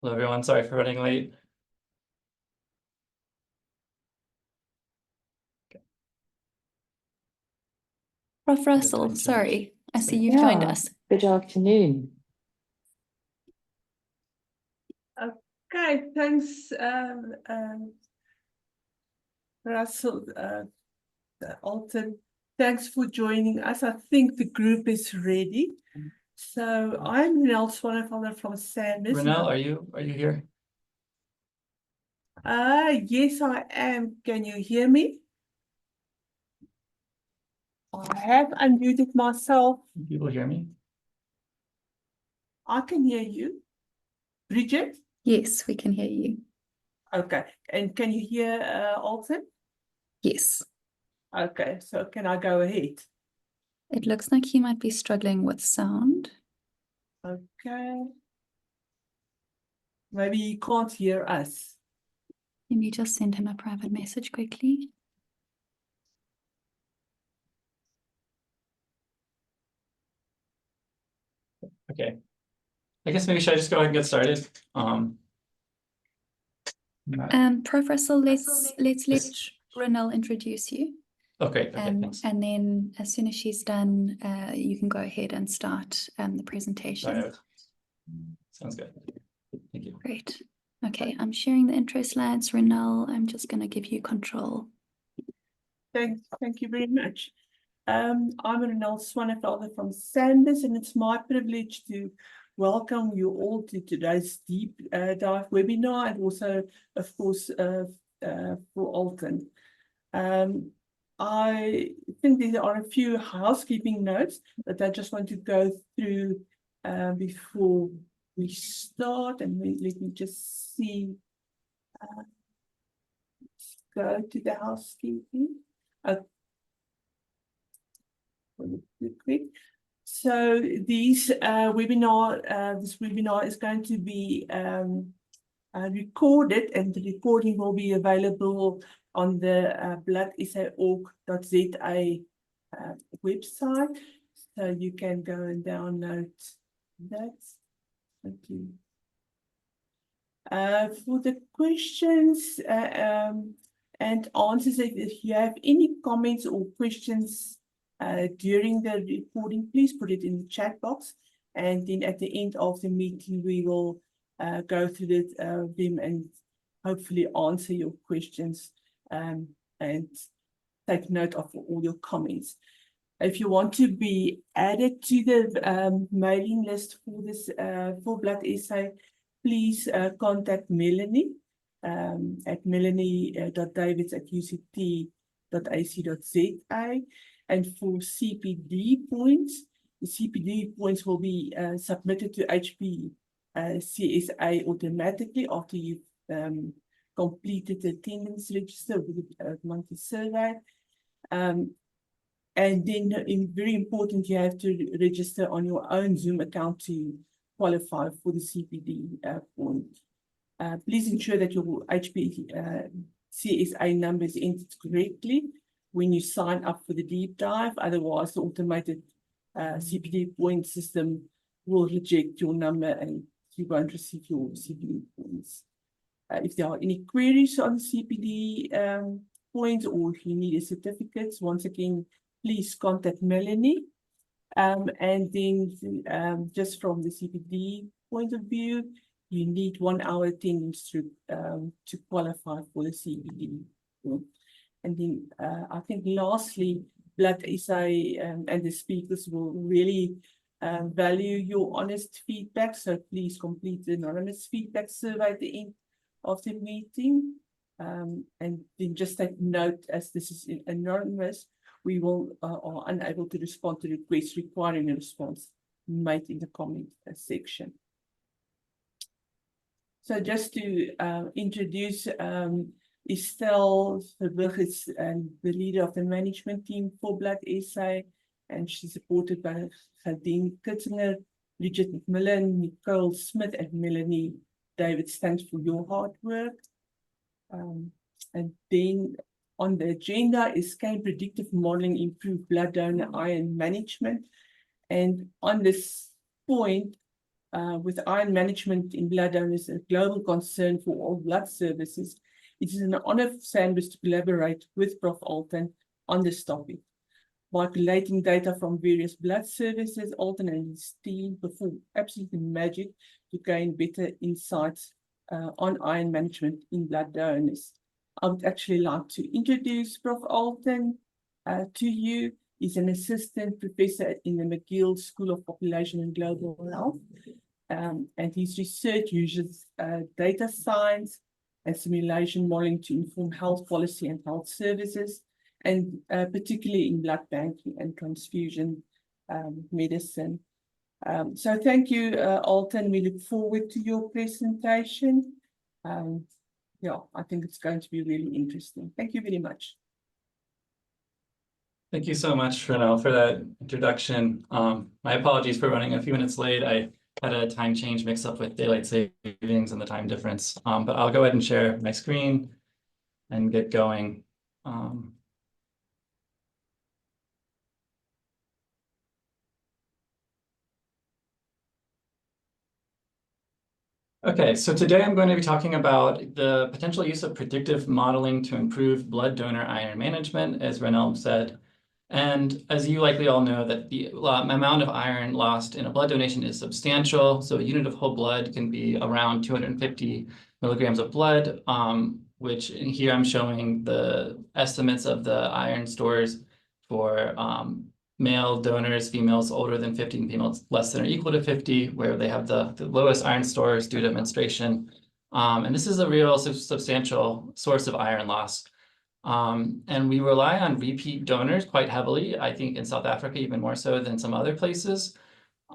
Hello, everyone. Sorry for running late. Prof. Russell, sorry, I see you've joined us. Good afternoon. Okay, thanks, Russell, Alton. Thanks for joining us. I think the group is ready. So I'm Renelle Swanefelder from Sanders. Renelle, are you here? Yes, I am. Can you hear me? I have unmuted myself. Can people hear me? I can hear you. Bridget? Yes, we can hear you. Okay. And can you hear Alton? Yes. Okay, so can I go ahead? It looks like he might be struggling with sound. Okay. Maybe he can't hear us. Let me just send him a private message quickly. Okay. I guess maybe should I just go ahead and get started? Prof. Russell, let's let Renelle introduce you. Okay, thanks. And then as soon as she's done, you can go ahead and start the presentation. Sorry. Sounds good. Thank you. Great. Okay, I'm sharing the intro slides. Renelle, I'm just going to give you control. Thank you very much. I'm Renelle Swanefelder from Sanders, and it's my privilege to welcome you all to today's deep dive webinar, and also, of course, for Alton. I think there are a few housekeeping notes that I just want to go through before we start, and let me just see. Let's go to the housekeeping. Quick. So this webinar is going to be recorded, and the recording will be available on the bloodsa.org.za website. So you can go and download that. Thank you. For the questions and answers, if you have any comments or questions during the recording, please put it in the chat box, and then at the end of the meeting we will go through them and hopefully answer your questions and take note of all your comments. If you want to be added to the mailing list for this for Blood SA, please contact Melanie at melanie.davids@uct.ac.za. And for CPD points, the CPD points will be submitted to HPCSA automatically after you've completed the attendance register with the monthly survey. And then, very important, you have to register on your own Zoom account to qualify for the CPD point. Please ensure that your HPCSA number is entered correctly when you sign up for the deep dive. Otherwise, the automated CPD point system will reject your number and you won't receive your CPD points. If there are any queries on CPD points, or if you need a certificate, once again, please contact Melanie. And then just from the CPD point of view, you need 1 hour attendance to qualify for the CPD. And then I think lastly, Blood SA and the speakers will really value your honest feedback. So please complete the anonymous feedback survey at the end of the meeting. And then just take note, as this is anonymous, we will are unable to respond to requests requiring a response made in the comment section. So just to introduce Estelle Verburg is the leader of the management team for Blood SA, and she's supported by Nadine Kitzinger, Bridget McMillan, Nicole Smith, and Melanie Davids. Thanks for your hard work. And then on the agenda is can predictive modeling improve blood donor iron management? And on this point, with iron management in blood donors a global concern for all blood services, it is an honor for Sandwich to collaborate with Prof. Alton on this topic. By collating data from various blood services, Alton and his team performed absolutely magic to gain better insights on iron management in blood donors. I would actually like to introduce Prof. Alton to you. He's an assistant professor in the McGill School of Population and Global Health. And his research uses data science and simulation modeling to inform health policy and health services, and particularly in blood banking and transfusion medicine. So thank you, Alton. We look forward to your presentation. Yeah, I think it's going to be really interesting. Thank you very much. Thank you so much, Renelle, for that introduction. My apologies for running a few minutes late. I had a time change mix up with daylight savings and the time difference. But I'll go ahead and share my screen and get going. Okay, so today I'm going to be talking about the potential use of predictive modeling to improve blood donor iron management, as Renelle said. And as you likely all know, that the amount of iron lost in a blood donation is substantial. So a unit of whole blood can be around 250 milligrams of blood, which here I'm showing the estimates of the iron stores for male donors, females older than 50, females less than or equal to 50, where they have the lowest iron stores due to menstruation. And this is a real substantial source of iron loss. And we rely on repeat donors quite heavily, I think in South Africa, even more so than some other places.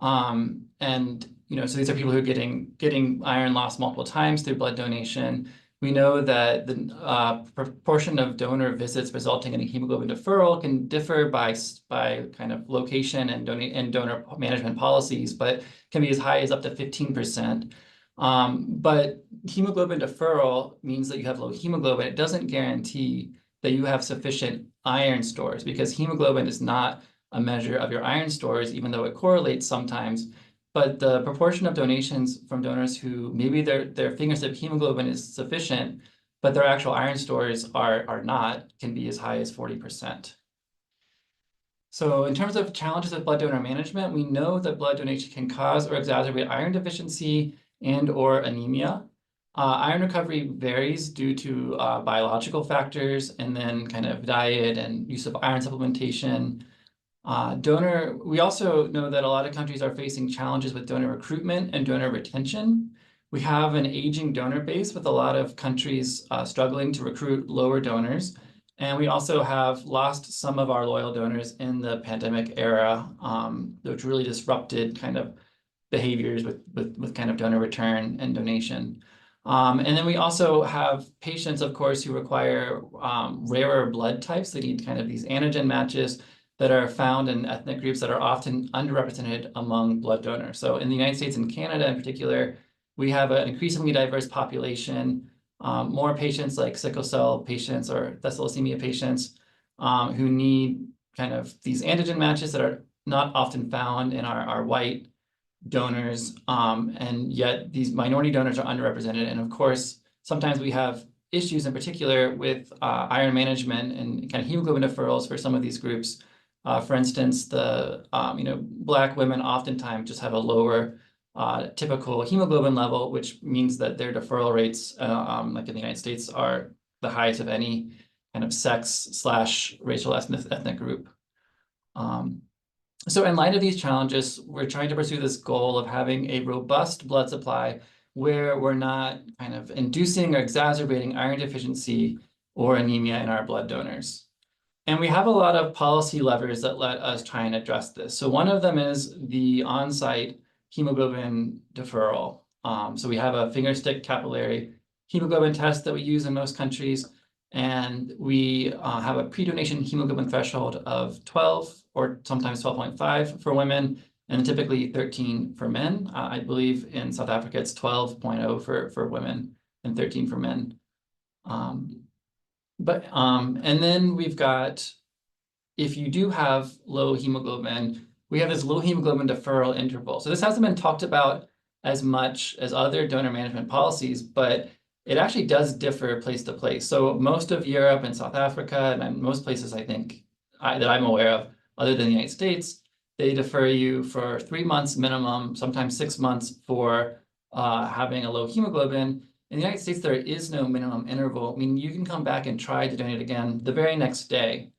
And, you know, so these are people who are getting iron loss multiple times through blood donation. We know that the proportion of donor visits resulting in a hemoglobin deferral can differ by kind of location and donor management policies, but can be as high as up to 15%. But hemoglobin deferral means that you have low hemoglobin. It doesn't guarantee that you have sufficient iron stores, because hemoglobin is not a measure of your iron stores, even though it correlates sometimes. But the proportion of donations from donors who maybe their fingertip hemoglobin is sufficient, but their actual iron stores are not, can be as high as 40%. So in terms of challenges with blood donor management, we know that blood donation can cause or exacerbate iron deficiency and/or anemia. Iron recovery varies due to biological factors, and then kind of diet and use of iron supplementation. We also know that a lot of countries are facing challenges with donor recruitment and donor retention. We have an aging donor base with a lot of countries struggling to recruit lower donors. And we also have lost some of our loyal donors in the pandemic era, which really disrupted kind of behaviors with kind of donor return and donation. And then we also have patients, of course, who require rarer blood types. They need kind of these antigen matches that are found in ethnic groups that are often underrepresented among blood donors. So in the United States and Canada in particular, we have an increasingly diverse population, more patients like sickle cell patients or thalassemia patients who need kind of these antigen matches that are not often found in our white donors, and yet these minority donors are underrepresented. And of course, sometimes we have issues in particular with iron management and kind of hemoglobin deferrals for some of these groups. For instance, Black women oftentimes just have a lower typical hemoglobin level, which means that their deferral rates, like in the United States, are the highest of any kind of sex/racial ethnic group. So in light of these challenges, we're trying to pursue this goal of having a robust blood supply where we're not kind of inducing or exacerbating iron deficiency or anemia in our blood donors. And we have a lot of policy levers that let us try and address this. So one of them is the on-site hemoglobin deferral. So we have a finger stick capillary hemoglobin test that we use in most countries. And we have a pre-donation hemoglobin threshold of 12 or sometimes 12.5 for women, and typically 13 for men. I believe in South Africa, it's 12.0 for women and 13 for men. And then we've got, if you do have low hemoglobin, we have this low hemoglobin deferral interval. So this hasn't been talked about as much as other donor management policies, but it actually does differ place to place. So most of Europe and South Africa, and most places I think that I'm aware of, other than the United States, they defer you for 3 months minimum, sometimes 6 months for having a low hemoglobin. In the United States, there is no minimum interval. I mean, you can come back and try to donate again the very next day,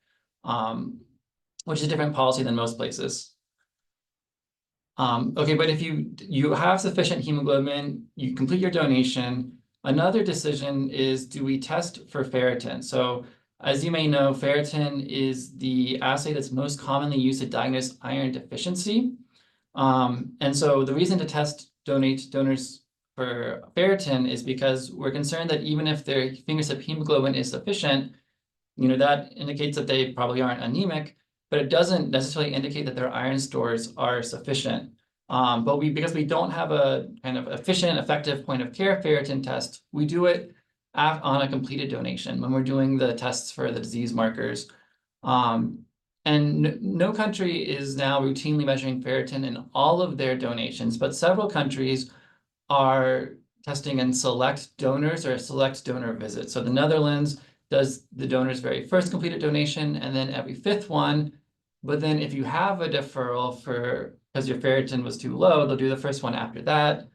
which is a different policy than most places. Okay, but if you have sufficient hemoglobin, you complete your donation. Another decision is, do we test for ferritin? So as you may know, ferritin is the assay that's most commonly used to diagnose iron deficiency. And so the reason to test donors for ferritin is because we're concerned that even if their fingertip hemoglobin is sufficient, that indicates that they probably aren't anemic, but it doesn't necessarily indicate that their iron stores are sufficient. But because we don't have a kind of efficient, effective point of care ferritin test, we do it on a completed donation when we're doing the tests for the disease markers. And no country is now routinely measuring ferritin in all of their donations, but several countries are testing in select donors or select donor visits. So the Netherlands does the donor's very first completed donation and then every 5th one. But then if you have a deferral because your ferritin was too low, they'll do the first one after that.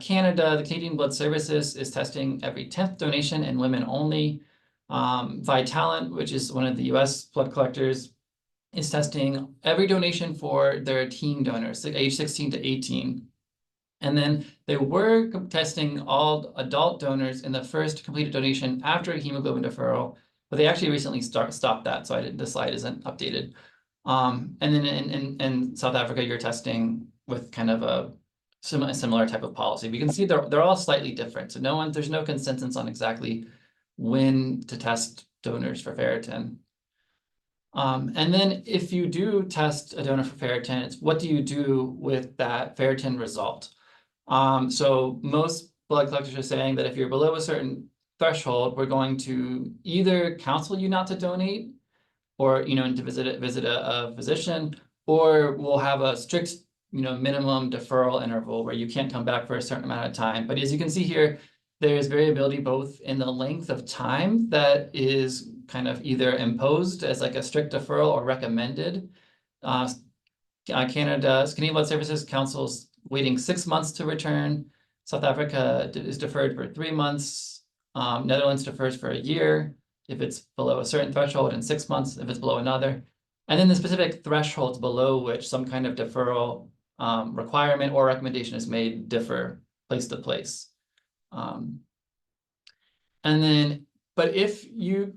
Canada, the Canadian Blood Services is testing every 10th donation in women only. Vitalant, which is one of the US blood collectors, is testing every donation for their teen donors, age 16 to 18. And then they were testing all adult donors in the first completed donation after a hemoglobin deferral, but they actually recently stopped that, so the slide isn't updated. And then in South Africa, you're testing with kind of a similar type of policy. We can see they're all slightly different, so there's no consensus on exactly when to test donors for ferritin. And then if you do test a donor for ferritin, it's what do you do with that ferritin result? So most blood collectors are saying that if you're below a certain threshold, we're going to either counsel you not to donate or, to visit a physician, or we'll have a strict, minimum deferral interval where you can't come back for a certain amount of time. But as you can see here, there's variability both in the length of time that is kind of either imposed as like a strict deferral or recommended. Canadian Blood Services counsels waiting 6 months to return. South Africa is deferred for 3 months. Netherlands defers for a year if it's below a certain threshold, and 6 months if it's below another. And then the specific thresholds below which some kind of deferral requirement or recommendation is made differ place to place. And then, but if you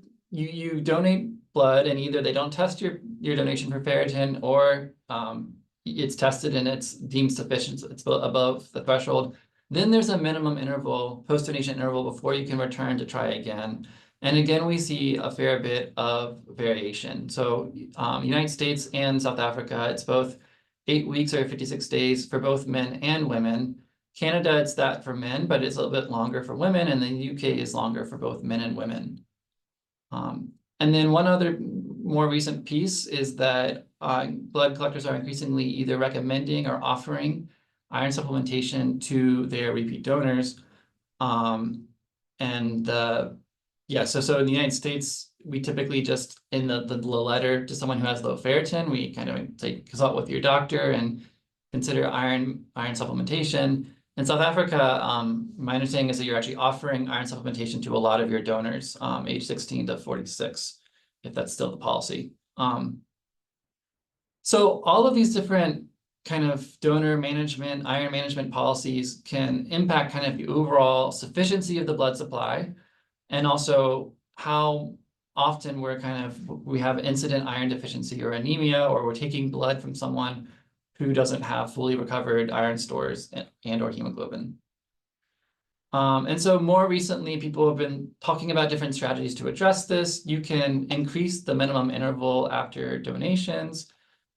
donate blood and either they don't test your donation for ferritin or it's tested and it's deemed sufficient, so it's above the threshold, then there's a minimum interval, post-donation interval, before you can return to try again. And again, we see a fair bit of variation. So United States and South Africa, it's both 8 weeks or 56 days for both men and women. Canada, it's that for men, but it's a little bit longer for women, and the UK is longer for both men and women. And then one other more recent piece is that blood collectors are increasingly either recommending or offering iron supplementation to their repeat donors. So in the United States, we typically just, in the letter to someone who has low ferritin, we kind of say, consult with your doctor and consider iron supplementation. In South Africa, my understanding is that you're actually offering iron supplementation to a lot of your donors, age 16 to 46, if that's still the policy. So all of these different kind of donor management, iron management policies can impact kind of the overall sufficiency of the blood supply, and also how often we have incident iron deficiency or anemia, or we're taking blood from someone who doesn't have fully recovered iron stores and or hemoglobin. And so more recently, people have been talking about different strategies to address this. You can increase the minimum interval after donations.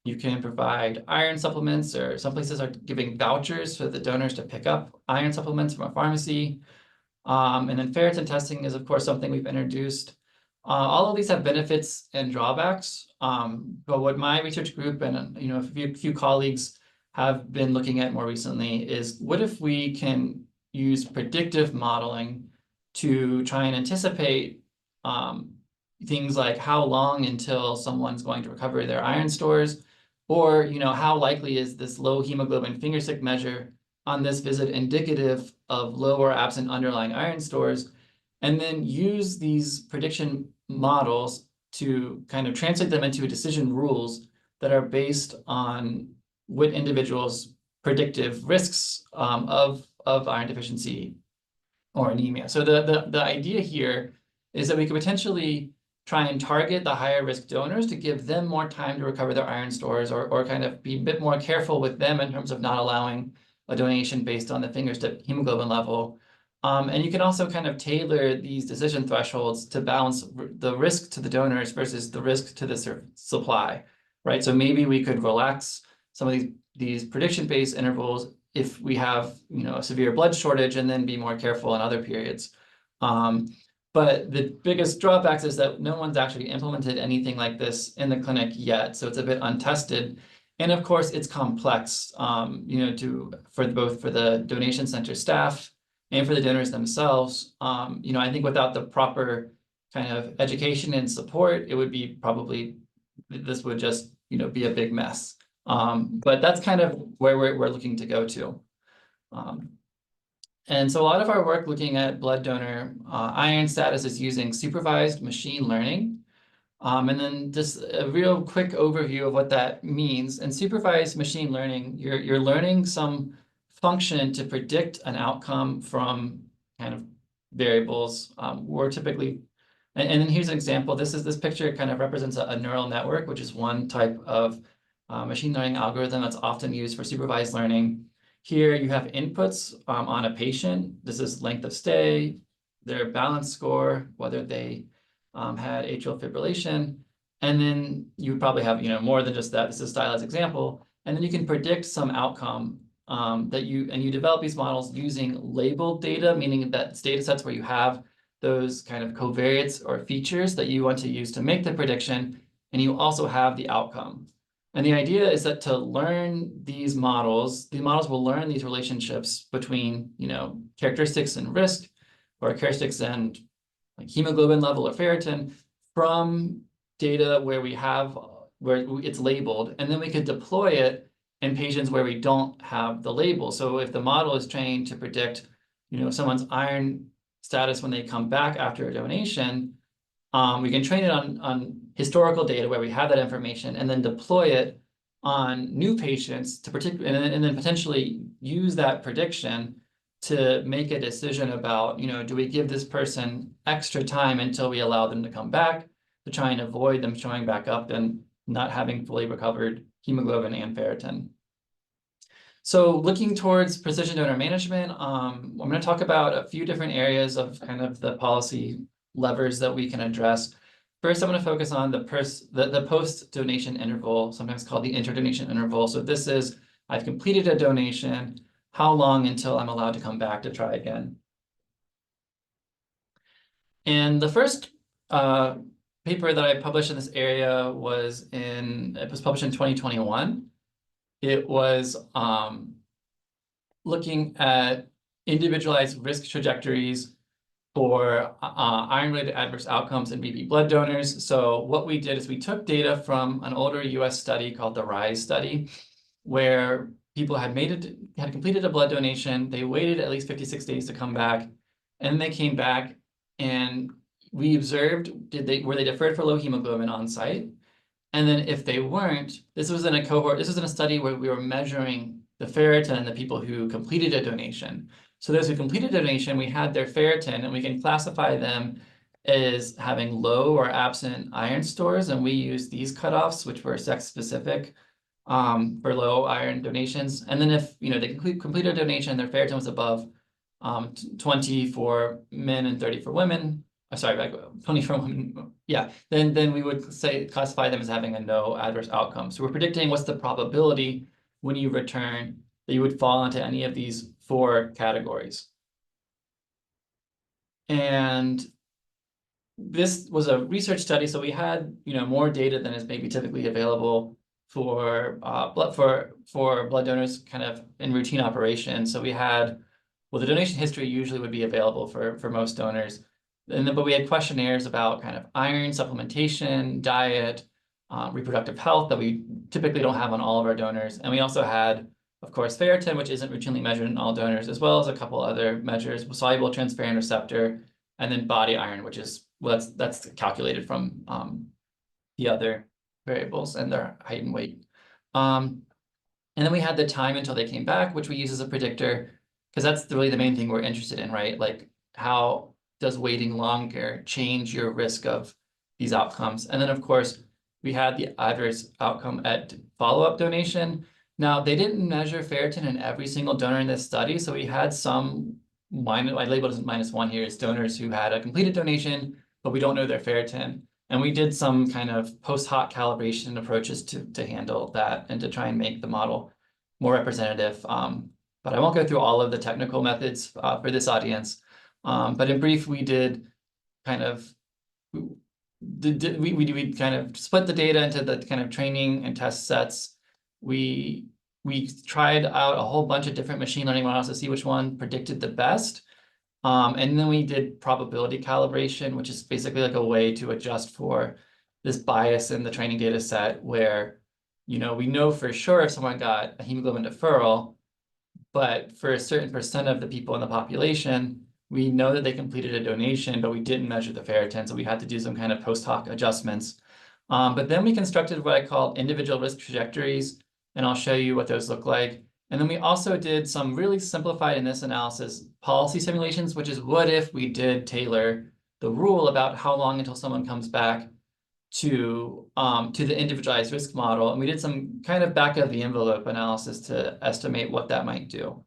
You can provide iron supplements, or some places are giving vouchers for the donors to pick up iron supplements from a pharmacy. And then ferritin testing is, of course, something we've introduced. All of these have benefits and drawbacks. But what my research group and a few colleagues have been looking at more recently is, what if we can use predictive modeling to try and anticipate things like how long until someone's going to recover their iron stores, or how likely is this low hemoglobin finger stick measure on this visit indicative of low or absent underlying iron stores, and then use these prediction models to kind of translate them into decision rules that are based on what individuals' predictive risks of iron deficiency or anemia. So the idea here is that we could potentially try and target the higher risk donors to give them more time to recover their iron stores, or kind of be a bit more careful with them in terms of not allowing a donation based on the finger stick hemoglobin level. And you can also kind of tailor these decision thresholds to balance the risk to the donors versus the risk to the supply, right? So maybe we could relax some of these prediction-based intervals if we have a severe blood shortage, and then be more careful in other periods. But the biggest drawbacks is that no one's actually implemented anything like this in the clinic yet, so it's a bit untested. And of course, it's complex, for the donation center staff and for the donors themselves. I think without the proper kind of education and support, it would be this would just be a big mess. But that's kind of where we're looking to go to. And so a lot of our work looking at blood donor iron status is using supervised machine learning. And then just a real quick overview of what that means. In supervised machine learning, you're learning some function to predict an outcome from kind of variables. We're typically, and then here's an example. This picture kind of represents a neural network, which is one type of machine learning algorithm that's often used for supervised learning. Here you have inputs on a patient. This is length of stay, their balance score, whether they had atrial fibrillation. And then you probably have more than just that. This is a stylized example. And then you can predict some outcome you develop these models using labeled data, meaning that it's data sets where you have those kind of covariates or features that you want to use to make the prediction, and you also have the outcome. And the idea is that to learn these models will learn these relationships between, characteristics and risk, or characteristics and like hemoglobin level or ferritin, from data where it's labeled, and then we could deploy it in patients where we don't have the label. So if the model is trained to predict, someone's iron status when they come back after a donation, we can train it on historical data where we have that information, and then deploy it on new patients and then potentially use that prediction to make a decision about, do we give this person extra time until we allow them to come back, to try and avoid them showing back up and not having fully recovered hemoglobin and ferritin. So looking towards precision donor management, I'm going to talk about a few different areas of kind of the policy levers that we can address. First, I'm going to focus on the post-donation interval, sometimes called the interdonation interval. So this is, I've completed a donation, how long until I'm allowed to come back to try again? And the first paper that I published in this area was published in 2021. It was looking at individualized risk trajectories for iron-related adverse outcomes in BP blood donors. So what we did is we took data from an older US study called the RISE study, where people had completed a blood donation, they waited at least 56 days to come back, and then they came back, and we observed, were they deferred for low hemoglobin on site? And then if they weren't, this was in a study where we were measuring the ferritin in the people who completed a donation. So those who completed a donation, we had their ferritin, and we can classify them as having low or absent iron stores, and we used these cutoffs, which were sex-specific for low iron donations. And then if they completed a donation, their ferritin was above 20 for men and 30 for women. Sorry, 20 for women. Yeah, then we would classify them as having a no adverse outcome. So we're predicting what's the probability when you return that you would fall into any of these 4 categories. And this was a research study, so we had more data than is maybe typically available for blood donors kind of in routine operation. So we had, well, the donation history usually would be available for most donors. And then, but we had questionnaires about kind of iron supplementation, diet, reproductive health that we typically don't have on all of our donors. And we also had, of course, ferritin, which isn't routinely measured in all donors, as well as a couple other measures, soluble transferrin receptor, and then body iron, which is, well, that's calculated from the other variables and their height and weight. And then we had the time until they came back, which we use as a predictor, because that's really the main thing we're interested in, right? Like, how does waiting longer change your risk of these outcomes? And then, of course, we had the adverse outcome at follow-up donation. Now, they didn't measure ferritin in every single donor in this study, so we had some minus, I labeled as -1 here, is donors who had a completed donation, but we don't know their ferritin. And we did some kind of post hoc calibration approaches to handle that and to try and make the model more representative. But I won't go through all of the technical methods for this audience. But in brief, we did kind of, we kind of split the data into the kind of training and test sets. We tried out a whole bunch of different machine learning models to see which one predicted the best. And then we did probability calibration, which is basically like a way to adjust for this bias in the training data set where, we know for sure if someone got a hemoglobin deferral, but for a certain percent of the people in the population, we know that they completed a donation, but we didn't measure the ferritin, so we had to do some kind of post hoc adjustments. But then we constructed what I call individual risk trajectories, and I'll show you what those look like. And then we also did some really simplified in this analysis policy simulations, which is what if we did tailor the rule about how long until someone comes back to the individualized risk model. And we did some kind of back of the envelope analysis to estimate what that might do.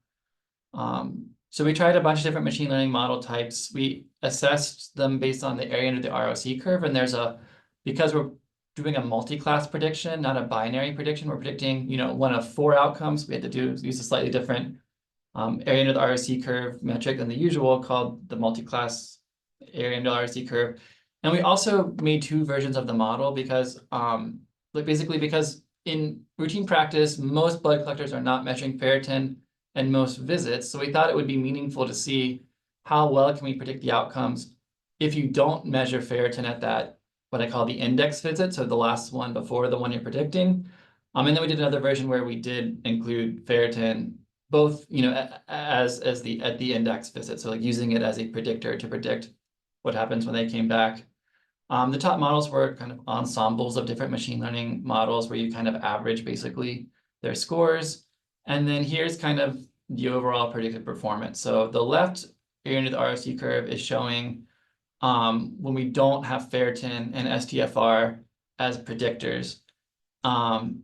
So we tried a bunch of different machine learning model types. We assessed them based on the area under the ROC curve. And because we're doing a multi-class prediction, not a binary prediction, we're predicting, one of 4 outcomes. We had to use a slightly different area under the ROC curve metric than the usual, called the multi-class area under the ROC curve. And we also made 2 versions of the model because, basically because in routine practice, most blood collectors are not measuring ferritin and most visits. So we thought it would be meaningful to see how well can we predict the outcomes if you don't measure ferritin at that, what I call the index visit, so the last one before the one you're predicting. And then we did another version where we did include ferritin both, at the index visit, so like using it as a predictor to predict what happens when they came back. The top models were kind of ensembles of different machine learning models where you kind of average basically their scores. And then here's kind of the overall predicted performance. So the left area under the ROC curve is showing when we don't have ferritin and STFR as predictors. And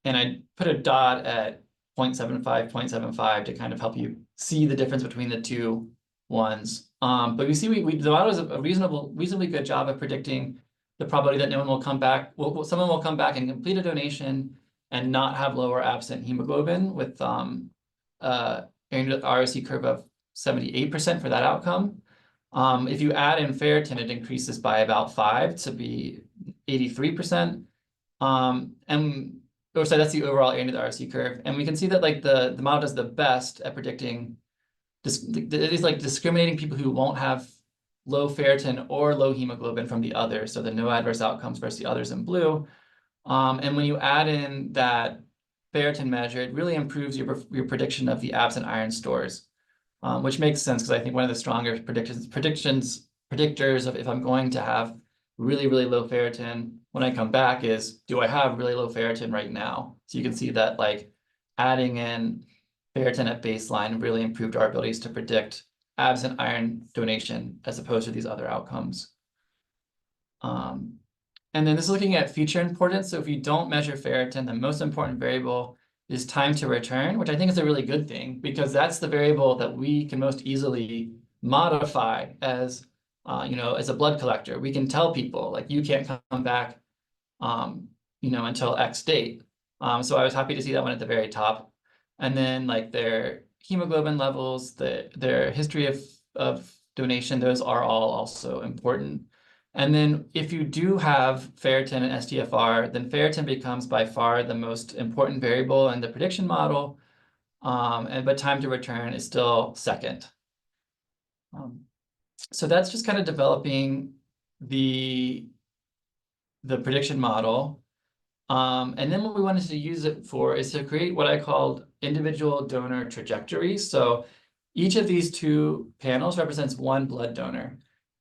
I put a dot at 0.75, 0.75 to kind of help you see the difference between the two ones. But we see the model does a reasonably good job of predicting the probability that no one will come back. Well, someone will come back and complete a donation and not have lower absent hemoglobin with ROC curve of 78% for that outcome. If you add in ferritin, it increases by about 5 to be 83%. So that's the overall area of the ROC curve. And we can see that like the model does the best at predicting it is like discriminating people who won't have low ferritin or low hemoglobin from the others. So the no adverse outcomes versus the others in blue. And when you add in that ferritin measure, it really improves your prediction of the absent iron stores, which makes sense because I think one of the stronger predictors of if I'm going to have really, really low ferritin when I come back is, do I have really low ferritin right now? So you can see that like adding in ferritin at baseline really improved our abilities to predict absent iron donation as opposed to these other outcomes. And then this is looking at feature importance. So if you don't measure ferritin, the most important variable is time to return, which I think is a really good thing because that's the variable that we can most easily modify as, as a blood collector. We can tell people like, you can't come back, until X date. So I was happy to see that one at the very top. And then like their hemoglobin levels, their history of donation, those are all also important. And then if you do have ferritin and STFR, then ferritin becomes by far the most important variable in the prediction model, but time to return is still second. So that's just kind of developing the prediction model. And then what we wanted to use it for is to create what I called individual donor trajectories. So each of these two panels represents one blood donor.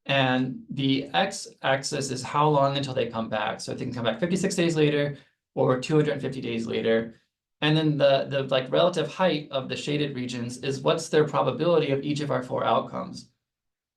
And the x-axis is how long until they come back. So they can come back 56 days later or 250 days later. And then the like relative height of the shaded regions is what's their probability of each of our 4 outcomes.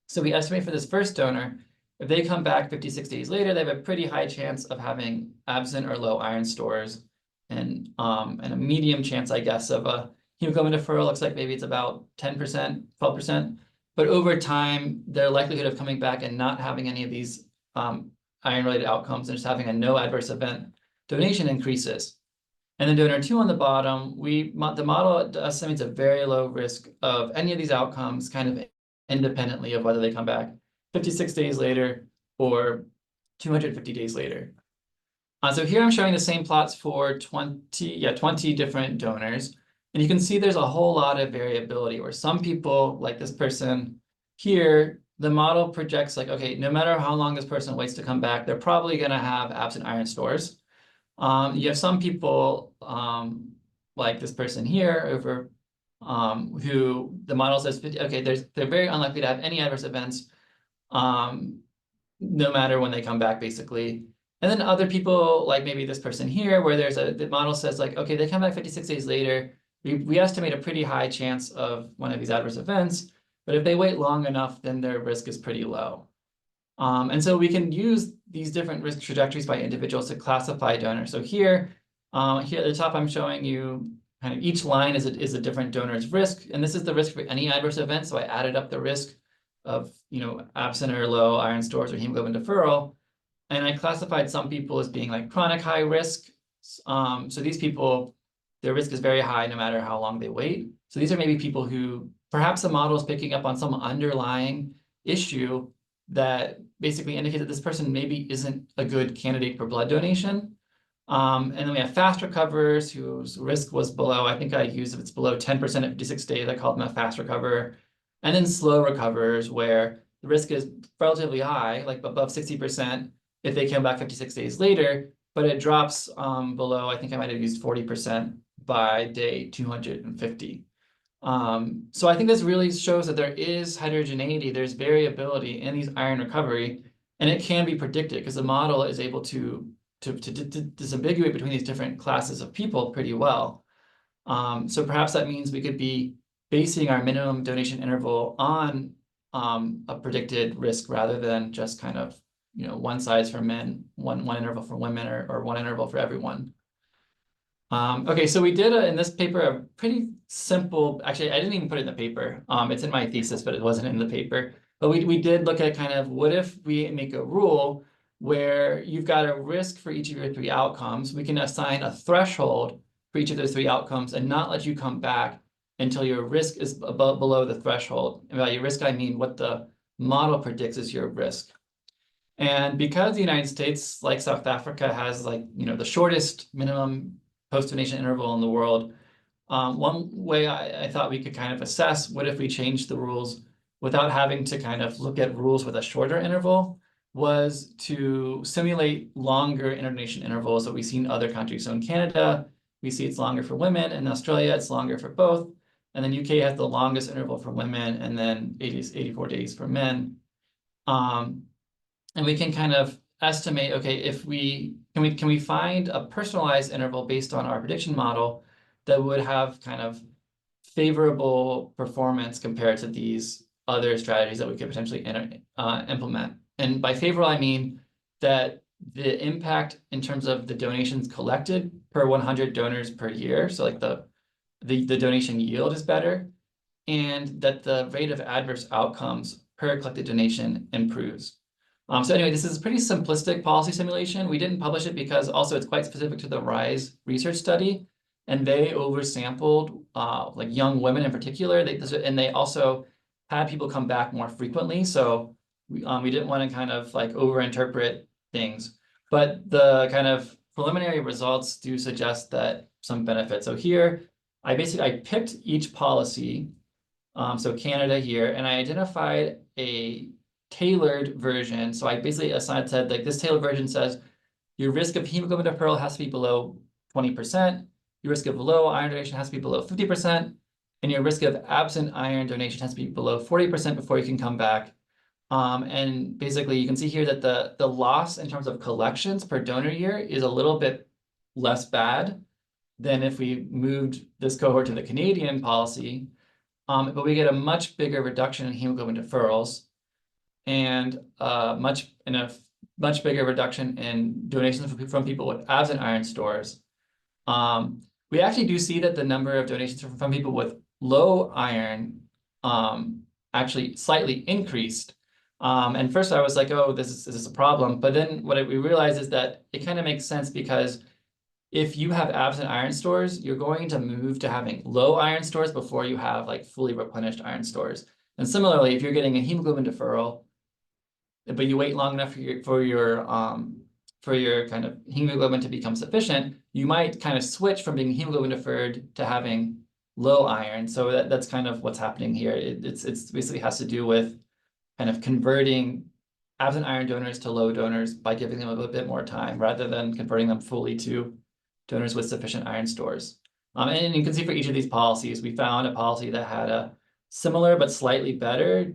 So we estimate for this first donor, if they come back 56 days later, they have a pretty high chance of having absent or low iron stores, and a medium chance, I guess, of a hemoglobin deferral. Looks like maybe it's about 10%, 12%. But over time, their likelihood of coming back and not having any of these iron-related outcomes and just having a no adverse event donation increases. And then donor 2 on the bottom, the model estimates a very low risk of any of these outcomes kind of independently of whether they come back 56 days later or 250 days later. So here I'm showing the same plots for 20 different donors. And you can see there's a whole lot of variability where some people, like this person here, the model projects like, okay, no matter how long this person waits to come back, they're probably going to have absent iron stores. You have some people like this person here over who the model says, okay, they're very unlikely to have any adverse events no matter when they come back, basically. And then other people, like maybe this person here, where the model says like, okay, they come back 56 days later. We estimate a pretty high chance of one of these adverse events, but if they wait long enough, then their risk is pretty low. And so we can use these different risk trajectories by individuals to classify donors. So here at the top, I'm showing you kind of each line is a different donor's risk, and this is the risk for any adverse event. So I added up the risk of absent or low iron stores or hemoglobin deferral, and I classified some people as being like chronic high risk. So these people, their risk is very high no matter how long they wait. So these are maybe people who perhaps the model is picking up on some underlying issue that basically indicates that this person maybe isn't a good candidate for blood donation. And then we have fast recoverers whose risk was below, I think I used, if it's below 10% at 56 days, I called them a fast recoverer. And then slow recoverers where the risk is relatively high, like above 60% if they come back 56 days later, but it drops below, I think I might have used 40% by day 250. So I think this really shows that there is heterogeneity, there's variability in these iron recovery, and it can be predicted because the model is able to disambiguate between these different classes of people pretty well. So perhaps that means we could be basing our minimum donation interval on a predicted risk rather than just kind of one size for men, one interval for women, or one interval for everyone. Okay, so we did in this paper a pretty simple, actually I didn't even put it in the paper. It's in my thesis, but it wasn't in the paper. But we did look at kind of what if we make a rule where you've got a risk for each of your 3 outcomes. We can assign a threshold for each of those 3 outcomes and not let you come back until your risk is below the threshold. And by your risk, I mean what the model predicts is your risk. And because the United States, like South Africa, has the shortest minimum post-donation interval in the world, one way I thought we could kind of assess what if we changed the rules without having to kind of look at rules with a shorter interval was to simulate longer interdonation intervals that we see in other countries. So in Canada, we see it's longer for women. In Australia, it's longer for both. And then UK has the longest interval for women, and then 84 days for men. And we can kind of estimate, okay, if can we find a personalized interval based on our prediction model that would have kind of favorable performance compared to these other strategies that we could potentially implement. And by favorable, I mean that the impact in terms of the donations collected per 100 donors per year, so like the donation yield is better, and that the rate of adverse outcomes per collected donation improves. So anyway, this is a pretty simplistic policy simulation. We didn't publish it because also it's quite specific to the RISE research study, and they oversampled like young women in particular. And they also had people come back more frequently. So We didn't want to kind of like overinterpret things, but the kind of preliminary results do suggest that some benefit. So here, I picked each policy, so Canada here, and I identified a tailored version. So I basically said like this tailored version says your risk of hemoglobin deferral has to be below 20%, your risk of low iron donation has to be below 50%, and your risk of absent iron donation has to be below 40% before you can come back. And basically you can see here that the loss in terms of collections per donor year is a little bit less bad than if we moved this cohort to the Canadian policy. But we get a much bigger reduction in hemoglobin deferrals and a much bigger reduction in donations from people with absent iron stores. We actually do see that the number of donations from people with low iron actually slightly increased. And first I was like, oh, this is a problem. But then what we realized is that it kind of makes sense, because if you have absent iron stores, you're going to move to having low iron stores before you have like fully replenished iron stores. And similarly, if you're getting a hemoglobin deferral, but you wait long enough for your kind of hemoglobin to become sufficient, you might kind of switch from being hemoglobin deferred to having low iron. So that's kind of what's happening here. It's basically has to do with kind of converting absent iron donors to low donors by giving them a little bit more time rather than converting them fully to donors with sufficient iron stores. And you can see for each of these policies, we found a policy that had a similar but slightly better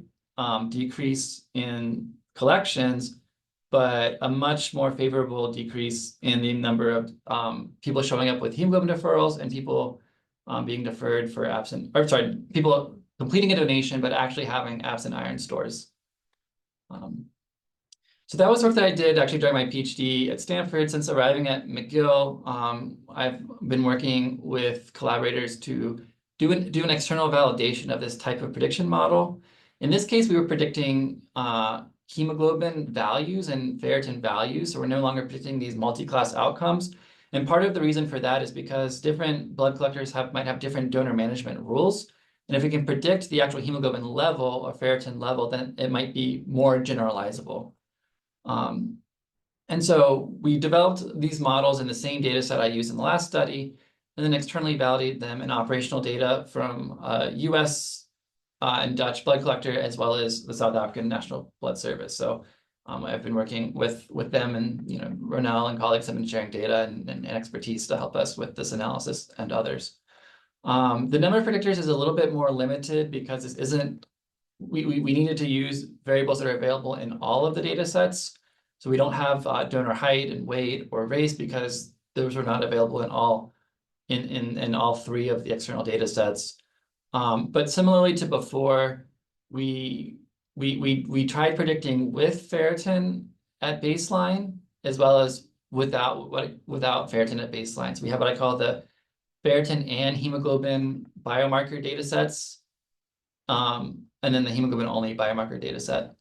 decrease in collections, but a much more favorable decrease in the number of people showing up with hemoglobin deferrals and people being deferred for people completing a donation but actually having absent iron stores. So that was work that I did actually during my PhD at Stanford. Since arriving at McGill, I've been working with collaborators to do an external validation of this type of prediction model. In this case, we were predicting hemoglobin values and ferritin values. So we're no longer predicting these multi-class outcomes. And part of the reason for that is because different blood collectors might have different donor management rules. And if we can predict the actual hemoglobin level or ferritin level, then it might be more generalizable. And so we developed these models in the same data set I used in the last study, and then externally validated them in operational data from US and Dutch blood collector, as well as the South African National Blood Service. So I've been working with them, and Ronel and colleagues have been sharing data and expertise to help us with this analysis and others. The number of predictors is a little bit more limited because this isn't, we needed to use variables that are available in all of the data sets. So we don't have donor height and weight or race because those were not available in all three of the external data sets. But similarly to before, we tried predicting with ferritin at baseline as well as without ferritin at baseline. So we have what I call the ferritin and hemoglobin biomarker data sets, and then the hemoglobin only biomarker data set.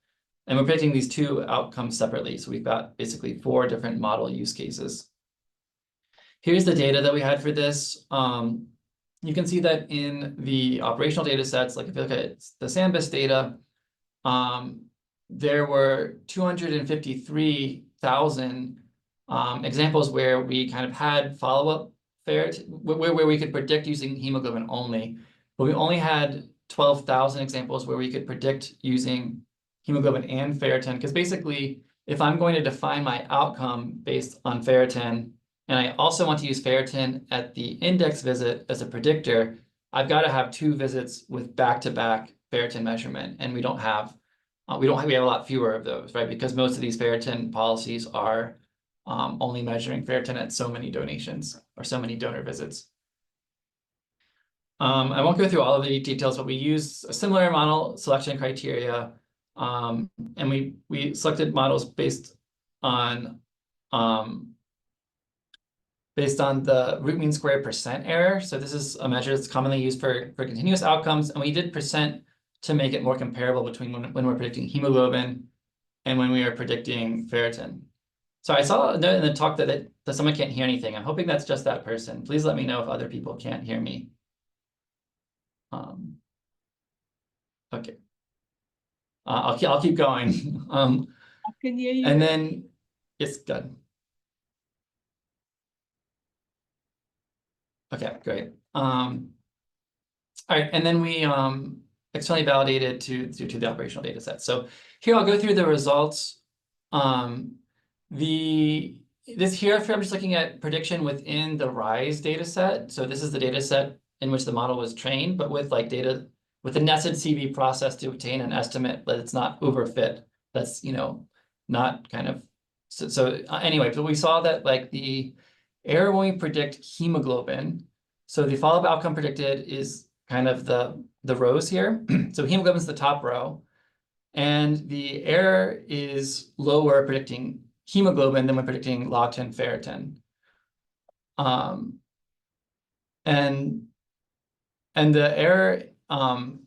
And we're predicting these two outcomes separately. So we've got basically 4 different model use cases. Here's the data that we had for this. You can see that in the operational data sets, like if you look at the SAMBIS data, there were 253,000 examples where we kind of had follow-up ferritin, where we could predict using hemoglobin only, but we only had 12,000 examples where we could predict using hemoglobin and ferritin, because basically, if I'm going to define my outcome based on ferritin, and I also want to use ferritin at the index visit as a predictor, I've got to have 2 visits with back-to-back ferritin measurement, and we have a lot fewer of those, right? Because most of these ferritin policies are only measuring ferritin at so many donations or so many donor visits. I won't go through all of the details, but we used a similar model selection criteria. And we selected models based on the root mean square percent error. So this is a measure that's commonly used for continuous outcomes, and we did percent to make it more comparable between when we're predicting hemoglobin and when we are predicting ferritin. So I saw a note in the talk that someone can't hear anything. I'm hoping that's just that person. Please let me know if other people can't hear me. Okay. I'll keep going. I can hear you. And then, yes, good. Okay, great. All right, and then we externally validated to the operational data set. So here I'll go through the results. This here, I'm just looking at prediction within the RISE data set. So this is the data set in which the model was trained, but with like data with a nested CV process to obtain an estimate, but it's not overfit. That's, you know, not kind of anyway, but we saw that like the error when we predict hemoglobin. So the follow-up outcome predicted is kind of the rows here. So hemoglobin is the top row, and the error is lower predicting hemoglobin than when predicting log-10 ferritin. And the error and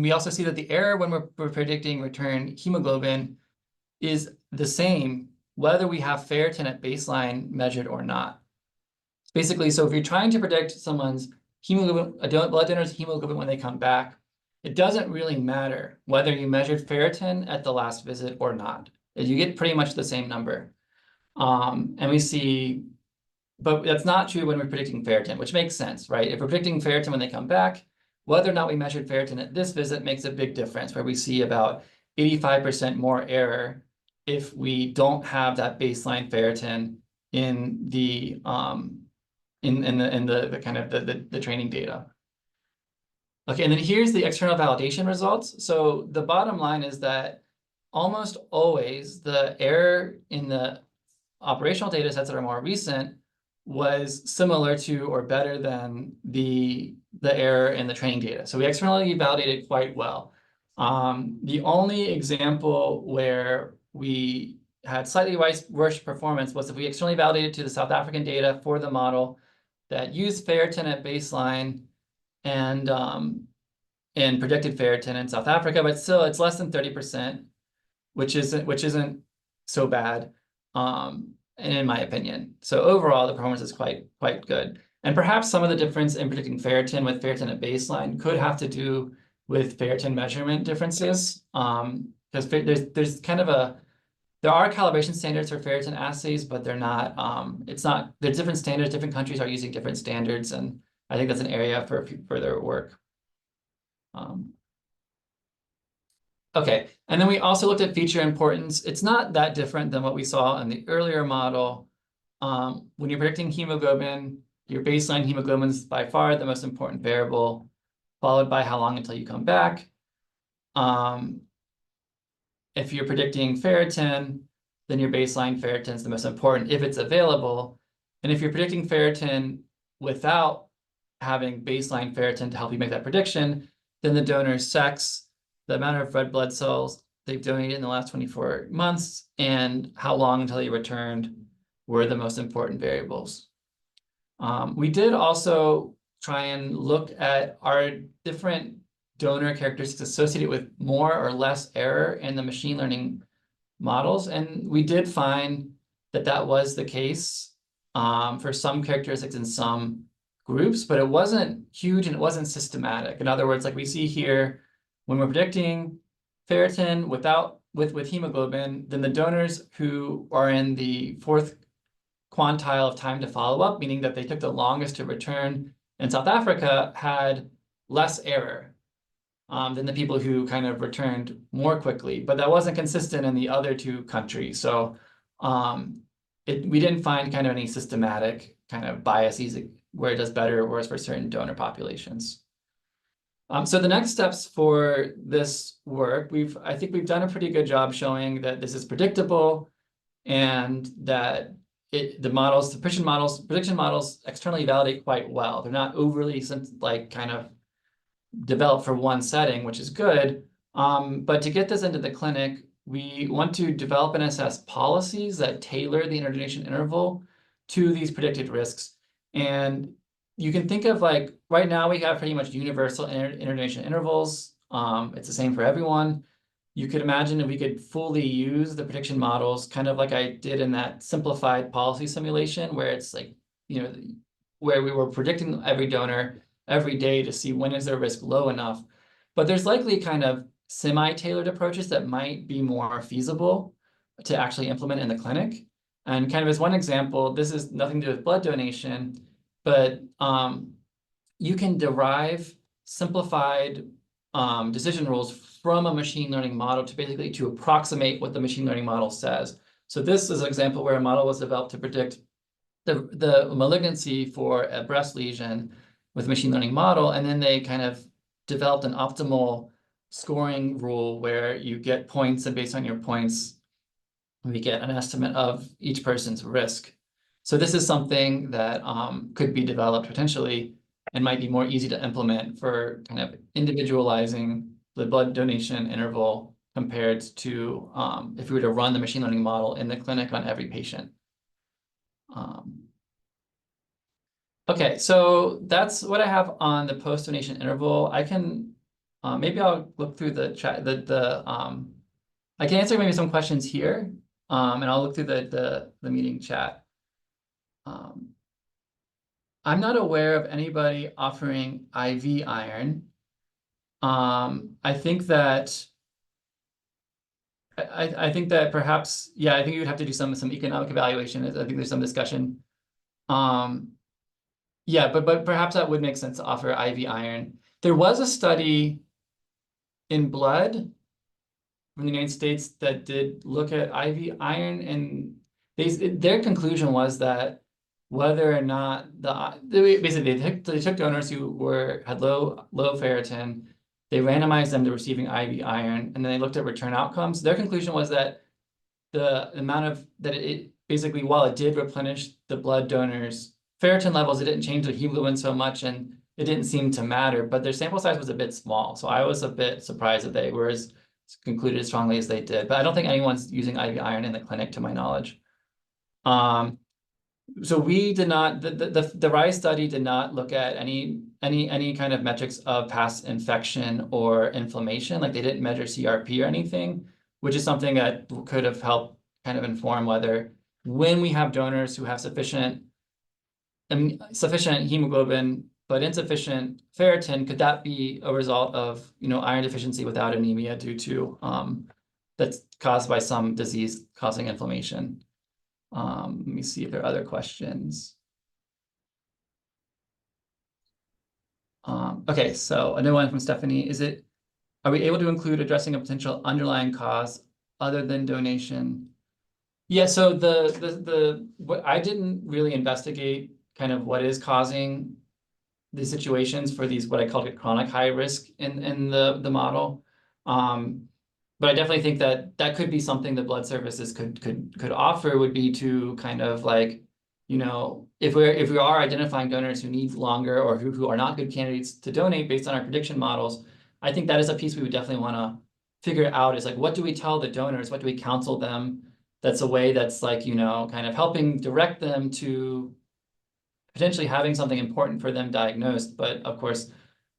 we also see that the error when we're predicting return hemoglobin is the same whether we have ferritin at baseline measured or not. Basically, so if you're trying to predict someone's hemoglobin, a blood donor's hemoglobin when they come back, it doesn't really matter whether you measured ferritin at the last visit or not. You get pretty much the same number. And we see, but that's not true when we're predicting ferritin, which makes sense, right? If we're predicting ferritin when they come back, whether or not we measured ferritin at this visit makes a big difference, where we see about 85% more error if we don't have that baseline ferritin in the the kind of the training data. Okay, and then here's the external validation results. So the bottom line is that almost always the error in the operational data sets that are more recent was similar to or better than the error in the training data. So we externally validated quite well. The only example where we had slightly worse performance was if we externally validated to the South African data for the model that used ferritin at baseline and predicted ferritin in South Africa, but still it's less than 30%, which isn't so bad, in my opinion. So overall, the performance is quite good. And perhaps some of the difference in predicting ferritin with ferritin at baseline could have to do with ferritin measurement differences, because there's kind of there are calibration standards for ferritin assays, but they're not, there's different standards, different countries are using different standards, and I think that's an area for further work. Okay, and then we also looked at feature importance. It's not that different than what we saw in the earlier model. When you're predicting hemoglobin, your baseline hemoglobin is by far the most important variable, followed by how long until you come back. If you're predicting ferritin, then your baseline ferritin is the most important if it's available. And if you're predicting ferritin without having baseline ferritin to help you make that prediction, then the donor's sex, the amount of red blood cells they've donated in the last 24 months, and how long until they returned were the most important variables. We did also try and look at our different donor characteristics associated with more or less error in the machine learning models. And we did find that that was the case for some characteristics in some groups, but it wasn't huge and it wasn't systematic. In other words, like we see here, when we're predicting ferritin with hemoglobin, then the donors who are in the fourth quantile of time to follow up, meaning that they took the longest to return in South Africa, had less error than the people who kind of returned more quickly. But that wasn't consistent in the other two countries. So we didn't find kind of any systematic kind of biases where it does better or worse for certain donor populations. So the next steps for this work, I think we've done a pretty good job showing that this is predictable and that the prediction models externally validate quite well. They're not overly like kind of developed for one setting, which is good. But to get this into the clinic, we want to develop and assess policies that tailor the interdonation interval to these predicted risks. And you can think of like, right now we have pretty much universal interdonation intervals. It's the same for everyone. You could imagine if we could fully use the prediction models, kind of like I did in that simplified policy simulation, where it's like, you know, where we were predicting every donor every day to see when is their risk low enough. But there's likely kind of semi-tailored approaches that might be more feasible to actually implement in the clinic. And kind of as one example, this is nothing to do with blood donation, but you can derive simplified decision rules from a machine learning model to basically to approximate what the machine learning model says. So this is an example where a model was developed to predict the malignancy for a breast lesion with a machine learning model, and then they kind of developed an optimal scoring rule where you get points, and based on your points, we get an estimate of each person's risk. So this is something that could be developed potentially and might be more easy to implement for kind of individualizing the blood donation interval compared to if we were to run the machine learning model in the clinic on every patient. Okay, so that's what I have on the post-donation interval. I can, maybe I'll look through the chat, I can answer maybe some questions here, and I'll look through the meeting chat. I'm not aware of anybody offering IV iron. I think that I think that perhaps, yeah, I think you would have to do some economic evaluation. I think there's some discussion. Yeah, but perhaps that would make sense to offer IV iron. There was a study in blood from the United States that did look at IV iron, and their conclusion was that whether or not basically they took donors who had low ferritin, they randomized them to receiving IV iron, and then they looked at return outcomes. Their conclusion was that the amount of it basically, while it did replenish the blood donors' ferritin levels, it didn't change the hemoglobin so much, and it didn't seem to matter. But their sample size was a bit small, so I was a bit surprised that they were as concluded as strongly as they did. But I don't think anyone's using IV iron in the clinic, to my knowledge. So we did not, the RISE study did not look at any kind of metrics of past infection or inflammation. Like they didn't measure CRP or anything, which is something that could have helped kind of inform whether when we have donors who have sufficient hemoglobin but insufficient ferritin, could that be a result of iron deficiency without anemia due to that's caused by some disease causing inflammation. Let me see if there are other questions. Okay, so another one from Stephanie. Are we able to include addressing a potential underlying cause other than donation? Yeah, so what I didn't really investigate kind of what is causing the situations for these, what I call chronic high risk in the model. But I definitely think that could be something the blood services could offer, would be to kind of like, if we are identifying donors who need longer or who are not good candidates to donate based on our prediction models, I think that is a piece we would definitely want to figure out, is like, what do we tell the donors? What do we counsel them? That's a way that's like, kind of helping direct them to potentially having something important for them diagnosed, but of course,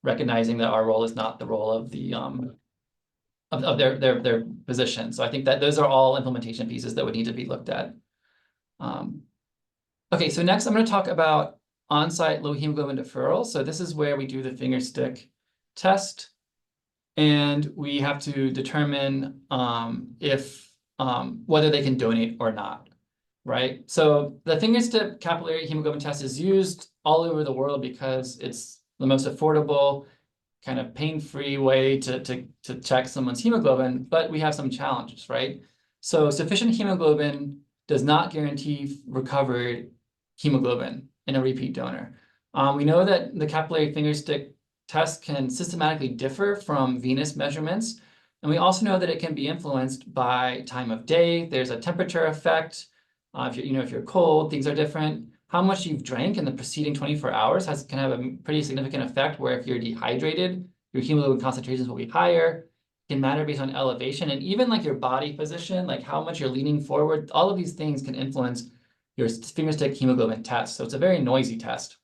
recognizing that our role is not the role of the of their position. So I think that those are all implementation pieces that would need to be looked at. Okay, so next I'm going to talk about on-site low hemoglobin deferral. So this is where we do the finger stick test, and we have to determine if whether they can donate or not, right? So the finger stick capillary hemoglobin test is used all over the world because it's the most affordable, kind of pain-free way to check someone's hemoglobin, but we have some challenges, right? So sufficient hemoglobin does not guarantee recovered hemoglobin in a repeat donor. We know that the capillary finger stick test can systematically differ from venous measurements, and we also know that it can be influenced by time of day. There's a temperature effect. If you're cold, things are different. How much you've drank in the preceding 24 hours can have a pretty significant effect, where if you're dehydrated, your hemoglobin concentrations will be higher. It can matter based on elevation, and even like your body position, like how much you're leaning forward. All of these things can influence your finger stick hemoglobin test. So it's a very noisy test.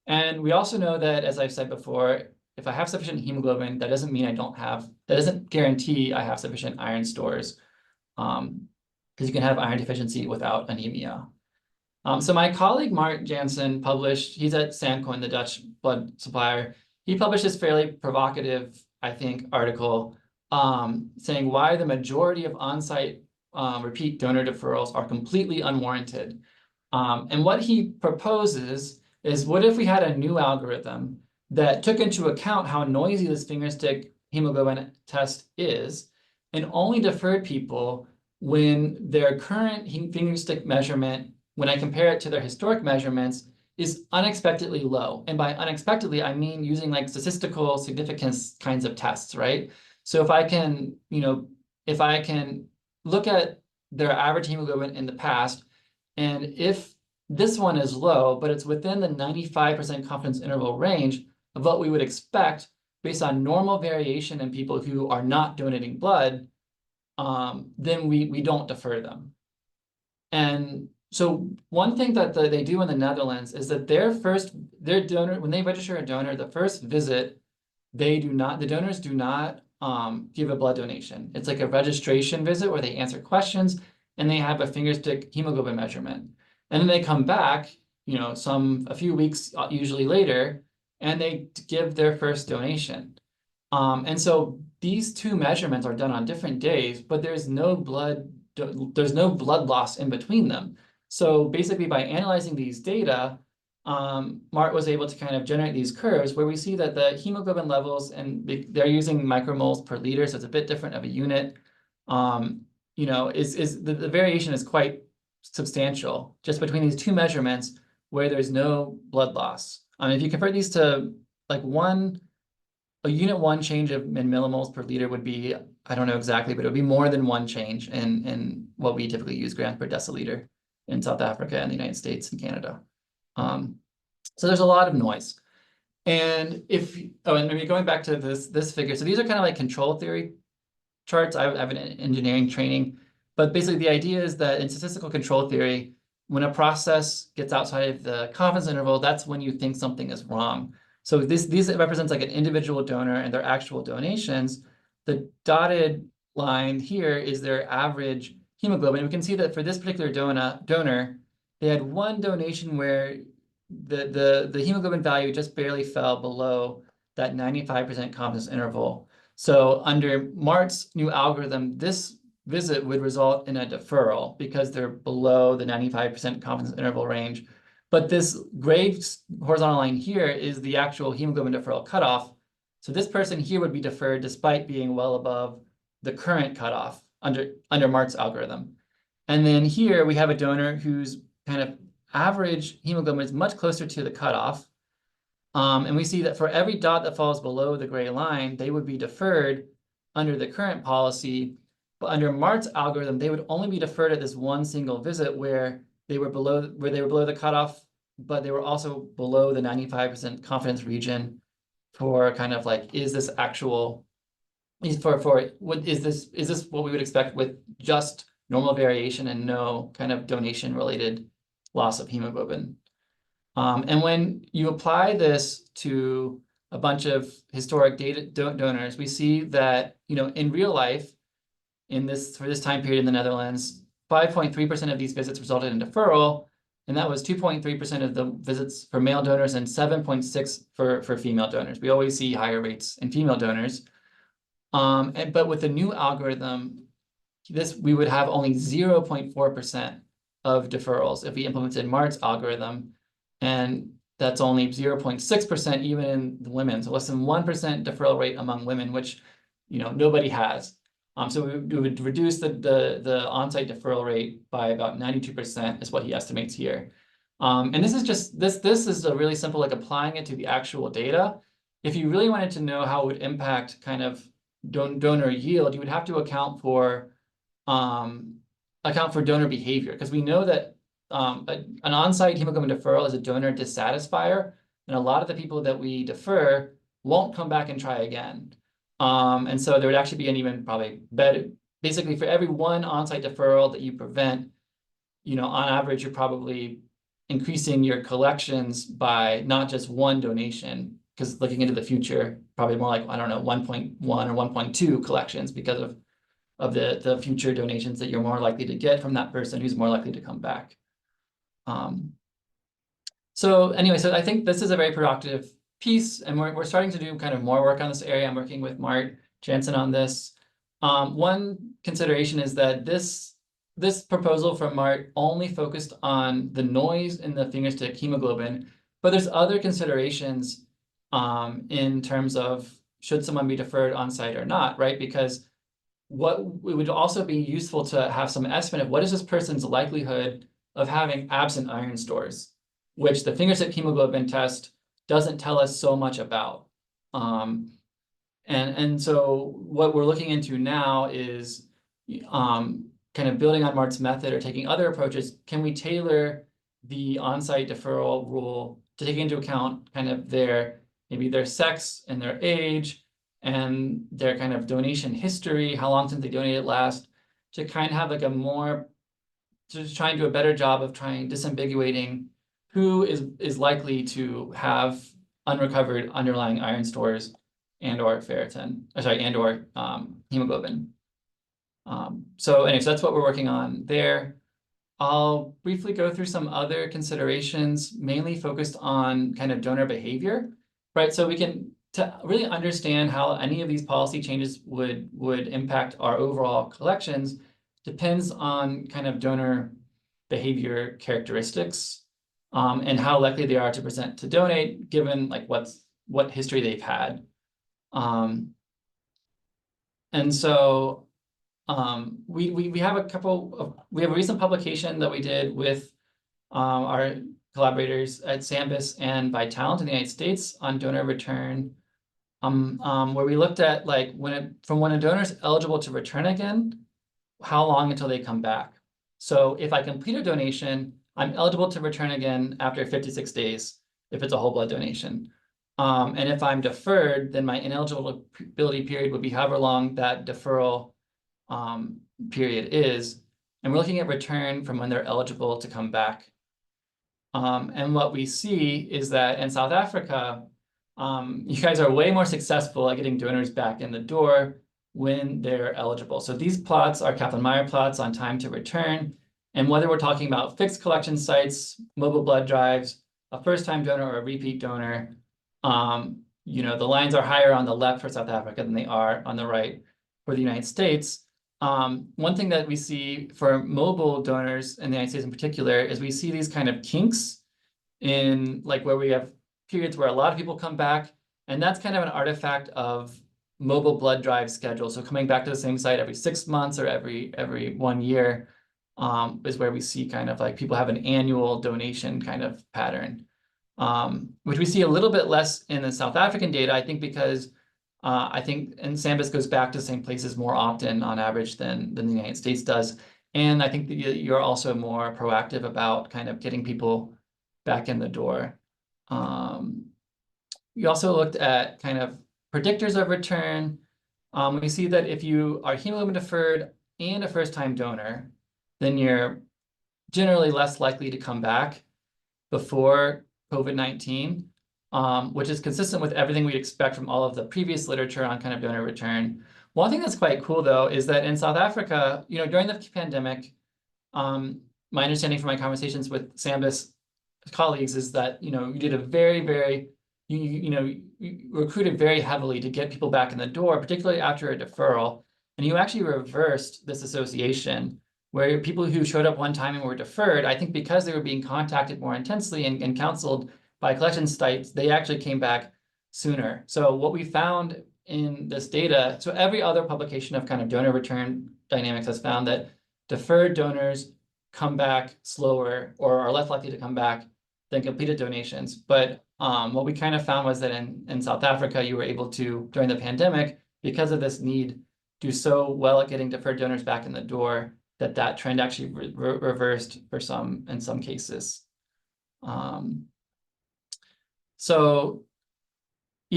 And we also know that, as I've said before, if I have sufficient hemoglobin, that doesn't mean that doesn't guarantee I have sufficient iron stores, because you can have iron deficiency without anemia. So my colleague Mark Jansen he's at Sancoin, the Dutch blood supplier. He published this fairly provocative, I think, article saying why the majority of on-site repeat donor deferrals are completely unwarranted. And what he proposes is, what if we had a new algorithm that took into account how noisy this fingerstick hemoglobin test is, and only deferred people when their current fingerstick measurement, when I compare it to their historic measurements, is unexpectedly low. And by unexpectedly, I mean using like statistical significance kinds of tests, right? So if I can, if I can look at their average hemoglobin in the past, and if this one is low, but it's within the 95% confidence interval range of what we would expect based on normal variation in people who are not donating blood, then we don't defer them. And so one thing that they do in the Netherlands is that their donor, when they register a donor, the first visit, the donors do not give a blood donation. It's like a registration visit where they answer questions and they have a fingerstick hemoglobin measurement. And then they come back, a few weeks usually later, and they give their first donation. And so these two measurements are done on different days, but there's no blood loss in between them. So basically, by analyzing these data, Mart was able to kind of generate these curves where we see that the hemoglobin levels, and they're using micromoles per liter, so it's a bit different of a unit. The variation is quite substantial just between these two measurements where there's no blood loss. If you compare these to like a unit 1 change in millimoles per liter would be, I don't know exactly, but it would be more than one change in what we typically use grams per deciliter in South Africa and the United States and Canada. So there's a lot of noise. And and maybe going back to this figure, so these are kind of like control theory charts. I have an engineering training, but basically the idea is that in statistical control theory, when a process gets outside of the confidence interval, that's when you think something is wrong. So these represents like an individual donor and their actual donations. The dotted line here is their average hemoglobin. And we can see that for this particular donor, they had one donation where the hemoglobin value just barely fell below that 95% confidence interval. So under Mart's new algorithm, this visit would result in a deferral because they're below the 95% confidence interval range. But this gray horizontal line here is the actual hemoglobin deferral cutoff. So this person here would be deferred despite being well above the current cutoff under Mart's algorithm. And then here we have a donor whose kind of average hemoglobin is much closer to the cutoff. And we see that for every dot that falls below the gray line, they would be deferred under the current policy. But under Mart's algorithm, they would only be deferred at this one single visit where they were below the cutoff, but they were also below the 95% confidence region for kind of like, is this what we would expect with just normal variation and no kind of donation related loss of hemoglobin. And when you apply this to a bunch of historic donors, we see that, in real life, for this time period in the Netherlands, 5.3% of these visits resulted in deferral, and that was 2.3% of the visits for male donors and 7.6% for female donors. We always see higher rates in female donors. But with the new algorithm, we would have only 0.4% of deferrals if we implemented Mart's algorithm, and that's only 0.6% even in the women, so less than 1% deferral rate among women, which nobody has. So we would reduce the on-site deferral rate by about 92% is what he estimates here. And this is a really simple, like applying it to the actual data. If you really wanted to know how it would impact kind of donor yield, you would have to account for donor behavior, because we know that an on-site hemoglobin deferral is a donor dissatisfier, and a lot of the people that we defer won't come back and try again. And so there would actually be an even probably better, basically for every one on-site deferral that you prevent, on average, you're probably increasing your collections by not just one donation, because looking into the future, probably more like, I don't know, 1.1 or 1.2 collections because of the future donations that you're more likely to get from that person who's more likely to come back. So anyway, so I think this is a very productive piece, and we're starting to do kind of more work on this area. I'm working with Mart Jansen on this. one consideration is that this proposal from Mart only focused on the noise in the fingerstick hemoglobin, but there's other considerations in terms of should someone be deferred on site or not, right? Because what it would also be useful to have some estimate of what is this person's likelihood of having absent iron stores, which the fingerstick hemoglobin test doesn't tell us so much about. And so what we're looking into now is kind of building on Mart's method or taking other approaches. Can we tailor the on-site deferral rule to take into account kind of maybe their sex and their age and their kind of donation history, how long since they donated last, to kind of have like to try and do a better job of disambiguating who is likely to have unrecovered underlying iron stores and or ferritin, and or hemoglobin. So anyway, so that's what we're working on there. I'll briefly go through some other considerations, mainly focused on kind of donor behavior, right? So we can to really understand how any of these policy changes would impact our overall collections depends on kind of donor behavior characteristics and how likely they are to present to donate, given like what history they've had. And so we have we have a recent publication that we did with our collaborators at Sambis and Vitalant in the United States on donor return, where we looked at like from when a donor is eligible to return again, how long until they come back. So if I complete a donation, I'm eligible to return again after 56 days if it's a whole blood donation. And if I'm deferred, then my ineligibility period would be however long that deferral period is. And we're looking at return from when they're eligible to come back. And what we see is that in South Africa, you guys are way more successful at getting donors back in the door when they're eligible. So these plots are Kaplan-Meier plots on time to return. And whether we're talking about fixed collection sites, mobile blood drives, a first-time donor or a repeat donor, the lines are higher on the left for South Africa than they are on the right for the United States. One thing that we see for mobile donors in the United States in particular is we see these kind of kinks in like where we have periods where a lot of people come back, and that's kind of an artifact of mobile blood drive schedule. So coming back to the same site every 6 months or every 1 year is where we see kind of like people have an annual donation kind of pattern, which we see a little bit less in the South African data, I think because I think and Sambis goes back to the same places more often on average than the United States does. And I think that you're also more proactive about kind of getting people back in the door. We also looked at kind of predictors of return. We see that if you are hemoglobin deferred and a first-time donor, then you're generally less likely to come back before COVID-19, which is consistent with everything we'd expect from all of the previous literature on kind of donor return. One thing that's quite cool, though, is that in South Africa, during the pandemic, my understanding from my conversations with Sambis colleagues is that, you did a very, you recruited very heavily to get people back in the door, particularly after a deferral. And you actually reversed this association where people who showed up one time and were deferred, I think because they were being contacted more intensely and counseled by collection sites, they actually came back sooner. So what we found in this data, so every other publication of kind of donor return dynamics has found that deferred donors come back slower or are less likely to come back than completed donations. But what we kind of found was that in South Africa, you were able to, during the pandemic, because of this need, do so well at getting deferred donors back in the door that trend actually reversed in some cases. So